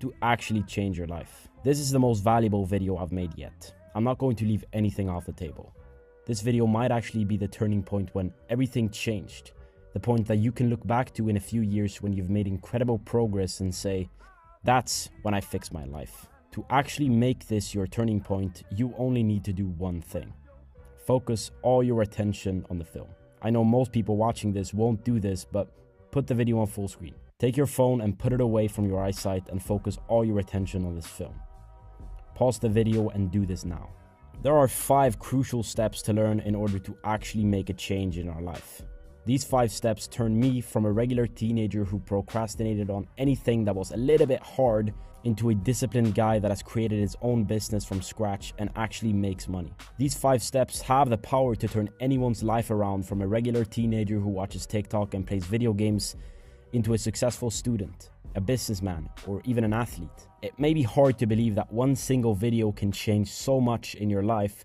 to actually change your life. This is the most valuable video I've made yet. I'm not going to leave anything off the table. This video might actually be the turning point when everything changed. The point that you can look back to in a few years when you've made incredible progress and say, that's when I fixed my life. To actually make this your turning point, you only need to do one thing. Focus all your attention on the film. I know most people watching this won't do this, but put the video on full screen. Take your phone and put it away from your eyesight and focus all your attention on this film. Pause the video and do this now. There are 5 crucial steps to learn in order to actually make a change in our life. These 5 steps turned me from a regular teenager who procrastinated on anything that was a little bit hard into a disciplined guy that has created his own business from scratch and actually makes money. These 5 steps have the power to turn anyone's life around, from a regular teenager who watches TikTok and plays video games into a successful student, a businessman, or even an athlete. It may be hard to believe that one single video can change so much in your life,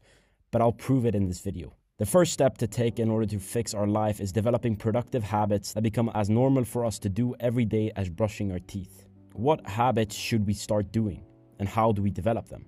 but I'll prove it in this video. The first step to take in order to fix our life is developing productive habits that become as normal for us to do every day as brushing our teeth. What habits should we start doing, and how do we develop them?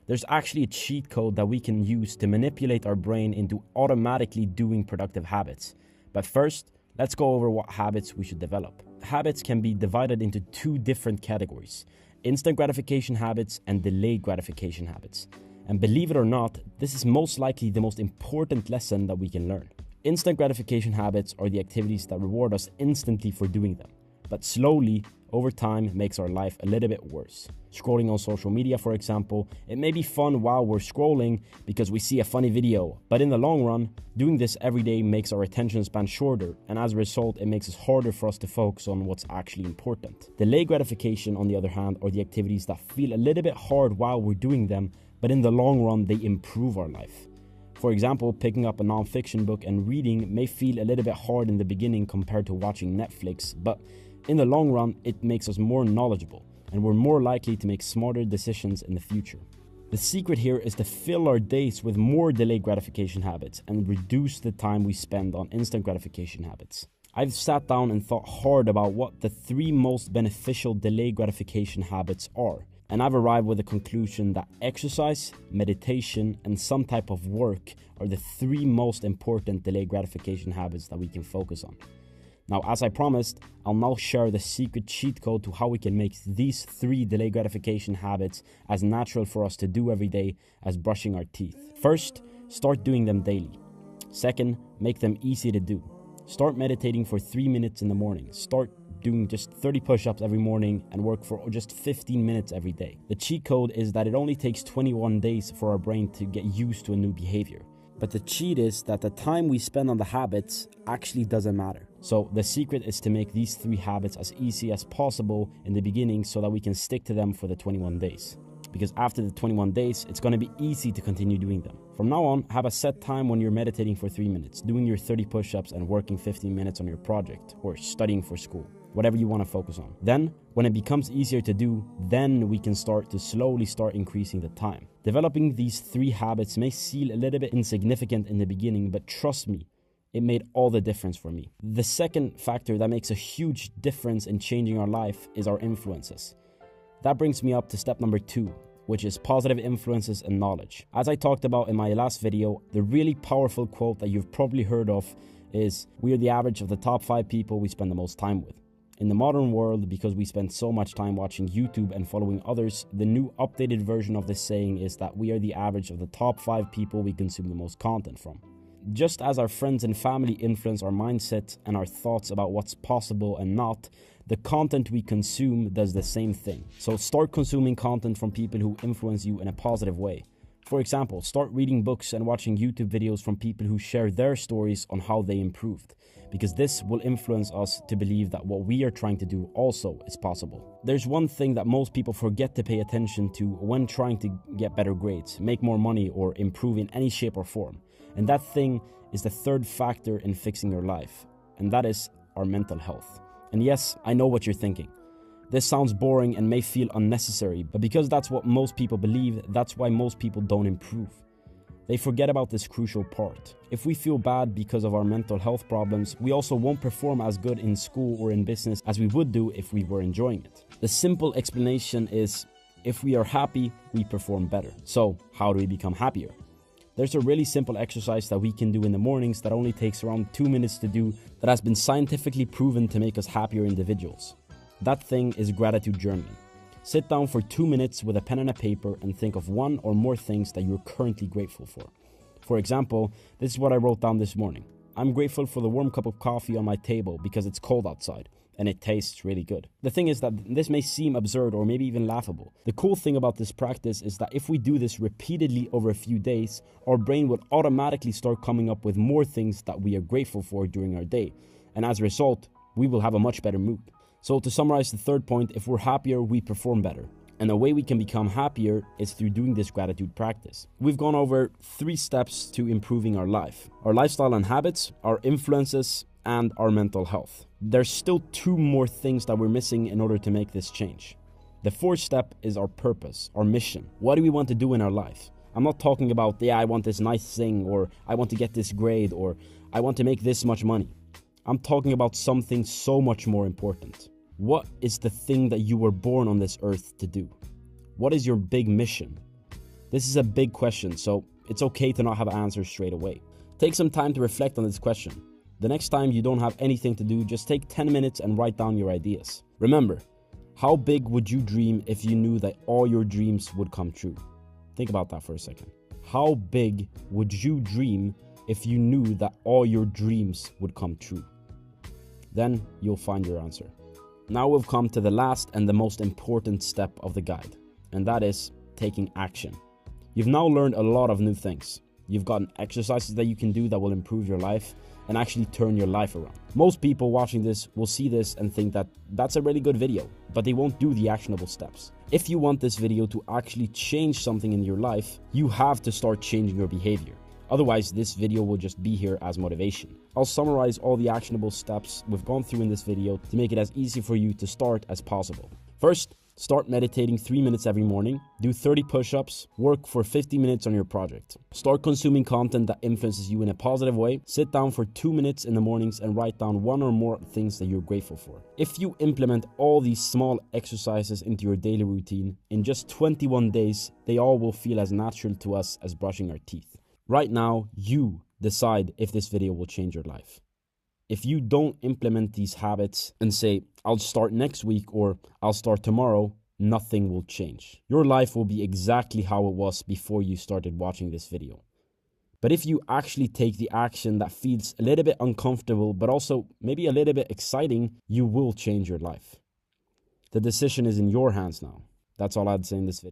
There's actually a cheat code that we can use to manipulate our brain into automatically doing productive habits. But first, let's go over what habits we should develop. Habits can be divided into 2 different categories: instant gratification habits and delayed gratification habits. And believe it or not, this is most likely the most important lesson that we can learn. Instant gratification habits are the activities that reward us instantly for doing them, but slowly, over time, makes our life a little bit worse. Scrolling on social media, for example, it may be fun while we're scrolling because we see a funny video, but in the long run, doing this every day makes our attention span shorter, and as a result, it makes it harder for us to focus on what's actually important. Delayed gratification, on the other hand, are the activities that feel a little bit hard while we're doing them, but in the long run, they improve our life. For example, picking up a non-fiction book and reading may feel a little bit hard in the beginning compared to watching Netflix, but in the long run, it makes us more knowledgeable, and we're more likely to make smarter decisions in the future. The secret here is to fill our days with more delayed gratification habits and reduce the time we spend on instant gratification habits. I've sat down and thought hard about what the 3 most beneficial delayed gratification habits are, and I've arrived with the conclusion that exercise, meditation, and some type of work are the 3 most important delayed gratification habits that we can focus on. Now, as I promised, I'll now share the secret cheat code to how we can make these 3 delayed gratification habits as natural for us to do every day as brushing our teeth. First, start doing them daily. Second, make them easy to do. Start meditating for 3 minutes in the morning. Start doing just 30 push-ups every morning and work for just 15 minutes every day. The cheat code is that it only takes 21 days for our brain to get used to a new behavior. But the cheat is that the time we spend on the habits actually doesn't matter. So the secret is to make these 3 habits as easy as possible in the beginning so that we can stick to them for the 21 days. Because after the 21 days, it's going to be easy to continue doing them. From now on, have a set time when you're meditating for 3 minutes, doing your 30 push-ups and working 15 minutes on your project or studying for school, whatever you want to focus on. Then, when it becomes easier to do, then we can start to slowly increasing the time. Developing these 3 habits may seem a little bit insignificant in the beginning, but trust me, it made all the difference for me. The second factor that makes a huge difference in changing our life is our influences. That brings me up to step number 2, which is positive influences and knowledge. As I talked about in my last video, the really powerful quote that you've probably heard of is, "We are the average of the top 5 people we spend the most time with." In the modern world, because we spend so much time watching YouTube and following others, the new updated version of this saying is that we are the average of the top 5 people we consume the most content from. Just as our friends and family influence our mindset and our thoughts about what's possible and not, the content we consume does the same thing. So start consuming content from people who influence you in a positive way. For example, start reading books and watching YouTube videos from people who share their stories on how they improved, because this will influence us to believe that what we are trying to do also is possible. There's one thing that most people forget to pay attention to when trying to get better grades, make more money, or improve in any shape or form. And that thing is the 3rd factor in fixing your life, and that is our mental health. And yes, I know what you're thinking. This sounds boring and may feel unnecessary, but because that's what most people believe, that's why most people don't improve. They forget about this crucial part. If we feel bad because of our mental health problems, we also won't perform as good in school or in business as we would do if we were enjoying it. The simple explanation is, if we are happy, we perform better. So how do we become happier? There's a really simple exercise that we can do in the mornings that only takes around 2 minutes to do, that has been scientifically proven to make us happier individuals. That thing is gratitude journaling. Sit down for 2 minutes with a pen and a paper and think of one or more things that you're currently grateful for. For example, this is what I wrote down this morning. I'm grateful for the warm cup of coffee on my table because it's cold outside and it tastes really good. The thing is that this may seem absurd or maybe even laughable. The cool thing about this practice is that if we do this repeatedly over a few days, our brain will automatically start coming up with more things that we are grateful for during our day. And as a result, we will have a much better mood. So to summarize the third point, if we're happier, we perform better. And the way we can become happier is through doing this gratitude practice. We've gone over 3 steps to improving our life: our lifestyle and habits, our influences, and our mental health. There's still 2 more things that we're missing in order to make this change. The 4th step is our purpose, our mission. What do we want to do in our life? I'm not talking about, I want this nice thing, or I want to get this grade, or I want to make this much money. I'm talking about something so much more important. What is the thing that you were born on this earth to do? What is your big mission? This is a big question, so it's okay to not have answers straight away. Take some time to reflect on this question. The next time you don't have anything to do, just take 10 minutes and write down your ideas. Remember, how big would you dream if you knew that all your dreams would come true? Think about that for a second. How big would you dream if you knew that all your dreams would come true? Then you'll find your answer. Now we've come to the last and the most important step of the guide, and that is taking action. You've now learned a lot of new things. You've gotten exercises that you can do that will improve your life and actually turn your life around. Most people watching this will see this and think that that's a really good video, but they won't do the actionable steps. If you want this video to actually change something in your life, you have to start changing your behavior. Otherwise, this video will just be here as motivation. I'll summarize all the actionable steps we've gone through in this video to make it as easy for you to start as possible. First, start meditating 3 minutes every morning. Do 30 push-ups. Work for 50 minutes on your project. Start consuming content that influences you in a positive way. Sit down for 2 minutes in the mornings and write down one or more things that you're grateful for. If you implement all these small exercises into your daily routine, in just 21 days, they all will feel as natural to us as brushing our teeth. Right now, you decide if this video will change your life. If you don't implement these habits and say, I'll start next week or I'll start tomorrow, nothing will change. Your life will be exactly how it was before you started watching this video. But if you actually take the action that feels a little bit uncomfortable, but also maybe a little bit exciting, you will change your life. The decision is in your hands now. That's all I'd say in this video.